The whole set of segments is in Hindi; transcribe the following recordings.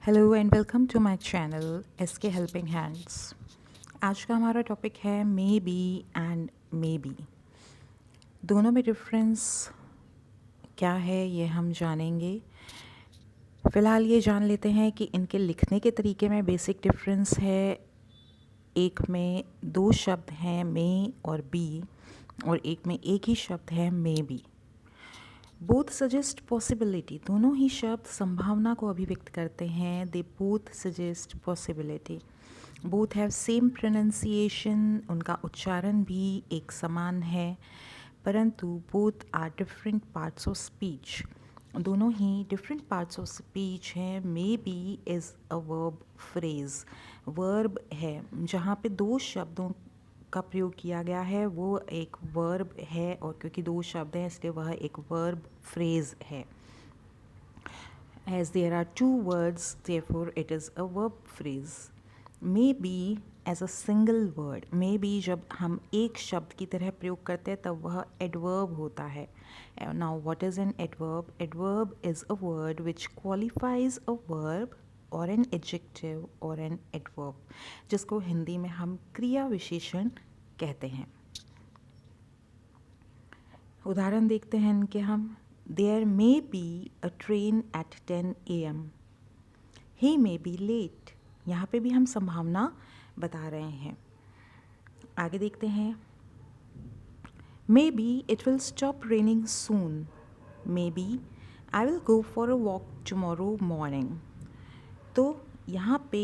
Hello and welcome to my channel SK helping hands. आज का हमारा टॉपिक है maybe and may be. दोनों में डिफरेंस क्या है ये हम जानेंगे। फ़िलहाल ये जान लेते हैं कि इनके लिखने के तरीके में बेसिक डिफरेंस है। एक में दो शब्द हैं मे और बी, और एक में एक ही शब्द है maybe. Both suggest possibility, दोनों ही शब्द संभावना को अभिव्यक्त करते हैं। They both suggest possibility. Both have same pronunciation, उनका उच्चारण भी एक समान है, परंतु both are different parts of speech. दोनों ही डिफरेंट पार्ट्स ऑफ स्पीच हैं। May be is a verb phrase, verb है। जहाँ पे दो शब्दों का प्रयोग किया गया है वो एक वर्ब है, और क्योंकि दो शब्द हैं इसलिए वह एक वर्ब फ्रेज है। As there are two words, therefore it is a verb phrase. May be as a single word. May be जब हम एक शब्द की तरह प्रयोग करते हैं तब वह adverb होता है. Now what is an adverb? Adverb is a word which qualifies a verb or an adjective or an adverb, जिसको हिंदी में हम क्रिया विशेषण कहते हैं। उदाहरण देखते हैं इनके हम। There may be a train at 10 AM. He may be late. यहाँ पे भी हम संभावना बता रहे हैं। आगे देखते हैं। Maybe it will stop raining soon. Maybe I will go for a walk tomorrow morning. तो यहाँ पे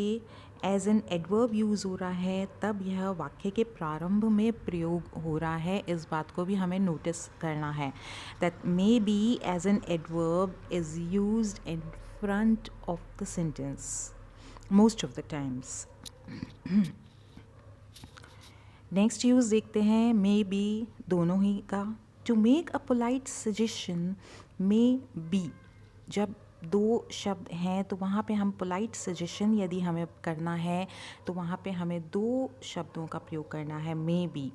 एज एन एडवर्ब यूज़ हो रहा है, तब यह वाक्य के प्रारंभ में प्रयोग हो रहा है। इस बात को भी हमें नोटिस करना है that maybe as an adverb is used in front of the sentence most of the times. Next use देखते हैं मे बी दोनों ही का। To make a polite suggestion may be, जब दो शब्द हैं तो वहाँ पे हम पोलाइट सजेशन यदि हमें करना है तो वहाँ पे हमें दो शब्दों का प्रयोग करना है, मे बी।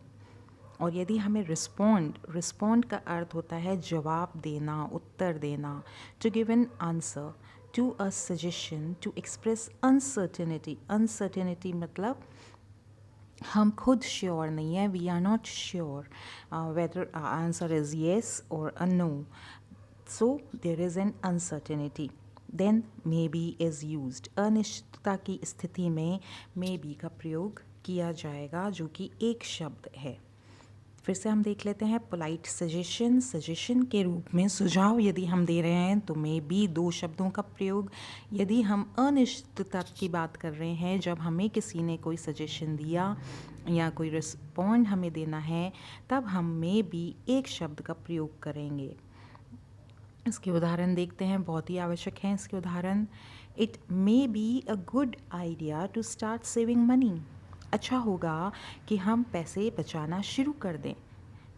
और यदि हमें रिस्पॉन्ड का अर्थ होता है जवाब देना, उत्तर देना। To give an answer to a suggestion, to express uncertainty. Uncertainty मतलब हम खुद श्योर नहीं है, we are not sure whether answer is yes और a no, so there is an uncertainty. Then maybe is used. अनिश्चितता की स्थिति में maybe का प्रयोग किया जाएगा, जो कि एक शब्द है। फिर से हम देख लेते हैं पोलाइट सजेशन। सजेशन के रूप में सुझाव यदि हम दे रहे हैं तो मे बी दो शब्दों का प्रयोग। यदि हम अनिश्चितता की बात कर रहे हैं, जब हमें किसी ने कोई सजेशन दिया या कोई रिस्पॉन्ड हमें देना है, तब हम मे बी एक शब्द का प्रयोग करेंगे। इसके उदाहरण देखते हैं, बहुत ही आवश्यक हैं इसके उदाहरण। It may be a good idea to start saving money. अच्छा होगा कि हम पैसे बचाना शुरू कर दें।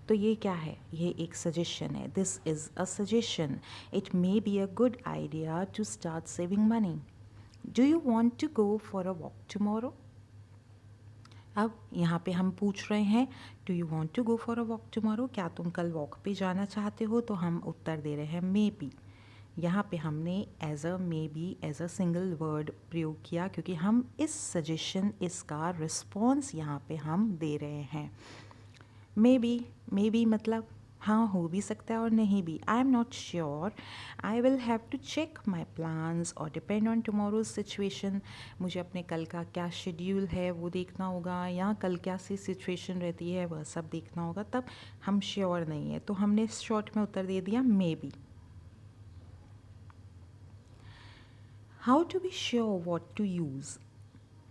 तो ये क्या है? ये एक सजेशन है। This is a suggestion. It may be a good idea to start saving money. Do you want to go for a walk tomorrow? अब यहाँ पे हम पूछ रहे हैं do you want to go for a walk tomorrow, क्या तुम कल वॉक पे जाना चाहते हो? तो हम उत्तर दे रहे हैं मे बी। यहाँ पे हमने as a maybe as a single word प्रयोग किया, क्योंकि हम इस सजेशन, इसका रिस्पॉन्स यहाँ पे हम दे रहे हैं। मे बी मतलब हाँ, हो भी सकता है और नहीं भी। I am not sure, I will have to check my plans और डिपेंड ऑन टमोरोज सिचुएशन। मुझे अपने कल का क्या शेड्यूल है वो देखना होगा, या कल क्या सी सिचुएशन रहती है वह सब देखना होगा, तब हम श्योर नहीं है। तो हमने शॉर्ट में उत्तर दे दिया maybe. How to be sure what to use.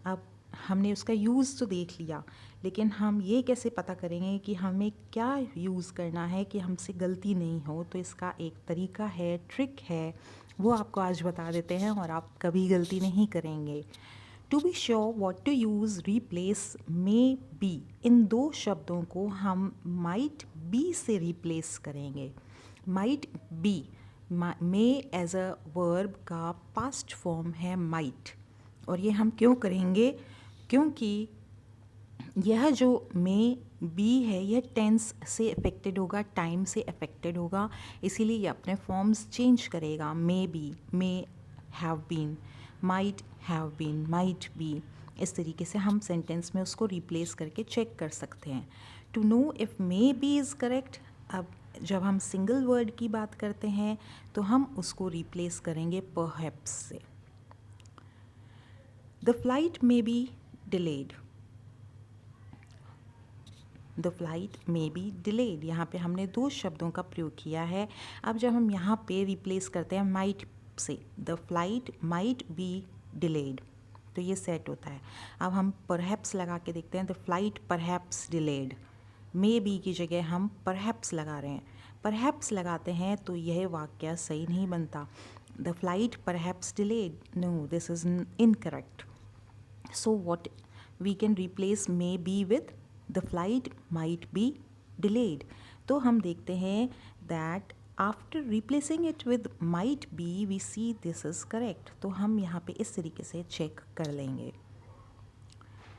अब हमने उसका यूज़ तो देख लिया, लेकिन हम ये कैसे पता करेंगे कि हमें क्या यूज़ करना है कि हमसे गलती नहीं हो। तो इसका एक तरीका है, ट्रिक है, वो आपको आज बता देते हैं और आप कभी गलती नहीं करेंगे। To be sure what to use replace may be. इन दो शब्दों को हम माइट बी से रिप्लेस करेंगे। Might be, may as a verb का पास्ट फॉर्म है माइट, और ये हम क्यों करेंगे? क्योंकि यह जो मे बी है यह टेंस से अफेक्टेड होगा, टाइम से अफेक्टेड होगा, इसीलिए ये अपने फॉर्म्स चेंज करेगा। May be, may have been, might have been, might be. इस तरीके से हम सेंटेंस में उसको रिप्लेस करके चेक कर सकते हैं। To know if may be is correct, अब जब हम सिंगल वर्ड की बात करते हैं तो हम उसको रिप्लेस करेंगे परहैप्स से। The flight may be delayed, the flight may be delayed, यहाँ पे हमने दो शब्दों का प्रयोग किया है। अब जब हम यहाँ पे रिप्लेस करते हैं might say, the flight might be delayed, तो ये सेट होता है। अब हम परहैप्स लगा के देखते हैं, the flight perhaps delayed. May be की जगह हम परहैप्स लगा रहे हैं, परहैप्स लगाते हैं तो यह वाक्य सही नहीं बनता। The flight perhaps delayed, no this is incorrect. So what we can replace may be with the flight might be delayed. तो हम देखते हैं that after replacing it with might be we see this is correct. तो हम यहाँ पे इस तरीके से चेक कर लेंगे।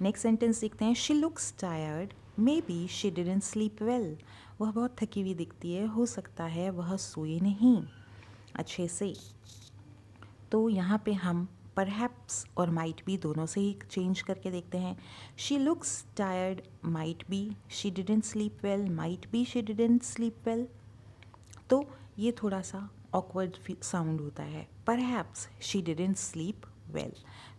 नेक्स्ट सेंटेंस देखते हैं, she looks tired may be she didn't sleep well. वह बहुत थकी हुई दिखती है, हो सकता है वह सोई नहीं अच्छे से। तो यहाँ पे हम परहैप्स और माइट बी दोनों से ही चेंज करके देखते हैं। She looks tired might be she didn't sleep well, might be she didn't sleep well. तो ये थोड़ा सा ऑकवर्ड साउंड होता है। Perhaps she didn't sleep well,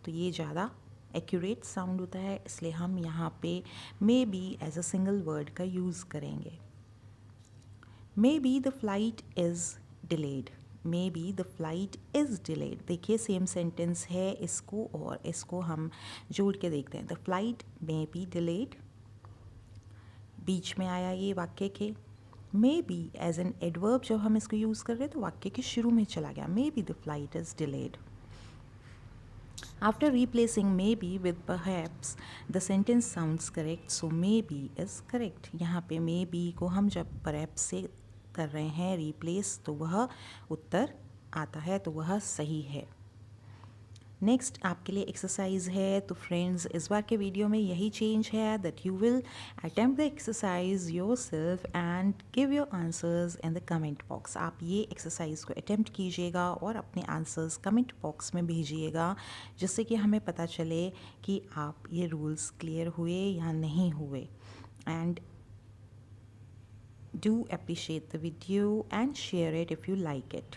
तो ये ज़्यादा एक्यूरेट साउंड होता है, इसलिए हम यहाँ पे maybe as a single word का यूज़ करेंगे। Maybe the flight is delayed, maybe the flight is delayed. देखिए सेम सेंटेंस है, इसको और इसको हम जोड़ के देखते हैं। The flight may be delayed, बीच में आया ये वाक्य के। Maybe as an adverb जब हम इसको यूज़ कर रहे हैं तो वाक्य के शुरू में चला गया, may be the flight is delayed. After replacing maybe with perhaps, the sentence sounds correct, so maybe is correct. यहाँ पे maybe को हम जब perhaps से कर रहे हैं replace तो वह उत्तर आता है, तो वह सही है। नेक्स्ट आपके लिए एक्सरसाइज है। तो फ्रेंड्स इस बार के वीडियो में यही चेंज है that you will attempt the exercise yourself and give your answers in the comment box. आप ये एक्सरसाइज को अटेम्प्ट कीजिएगा और अपने आंसर्स कमेंट बॉक्स में भेजिएगा, जिससे कि हमें पता चले कि आप ये रूल्स क्लियर हुए या नहीं हुए। And do appreciate the video and share it if you like it.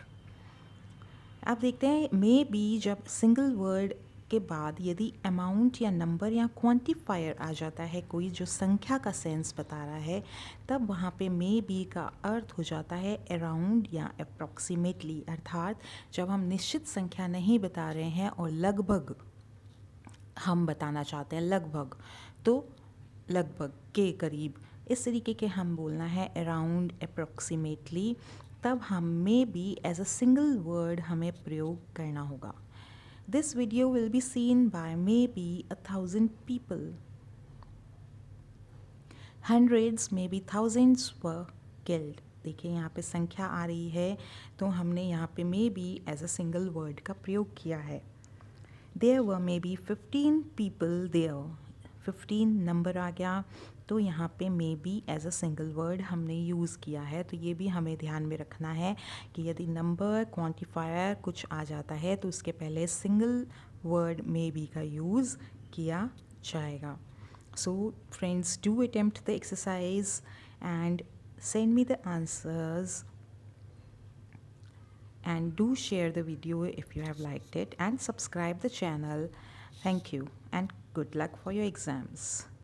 आप देखते हैं मे बी जब सिंगल वर्ड के बाद यदि अमाउंट या नंबर या क्वांटिफायर आ जाता है, कोई जो संख्या का सेंस बता रहा है, तब वहाँ पे मे बी का अर्थ हो जाता है अराउंड या अप्रॉक्सीमेटली। अर्थात जब हम निश्चित संख्या नहीं बता रहे हैं और लगभग हम बताना चाहते हैं, लगभग, तो लगभग के करीब, इस तरीके के हम बोलना है अराउंड, अप्रॉक्सीमेटली, तब हम maybe as a single word हमें प्रयोग करना होगा। This video will be seen by maybe 1,000 people, hundreds maybe thousands were killed. देखिए यहाँ पे संख्या आ रही है, तो हमने यहाँ पे maybe as a single word का प्रयोग किया है। There were maybe 15 people there, 15 number आ गया, तो यहाँ पे maybe as a single word हमने यूज़ किया है। तो ये भी हमें ध्यान में रखना है कि यदि नंबर, क्वांटिफायर कुछ आ जाता है तो उसके पहले सिंगल वर्ड मे बी का यूज़ किया जाएगा। So friends, do attempt the exercise and send me the answers and do share the video if you have liked it and subscribe the channel. Thank you and good luck for your exams.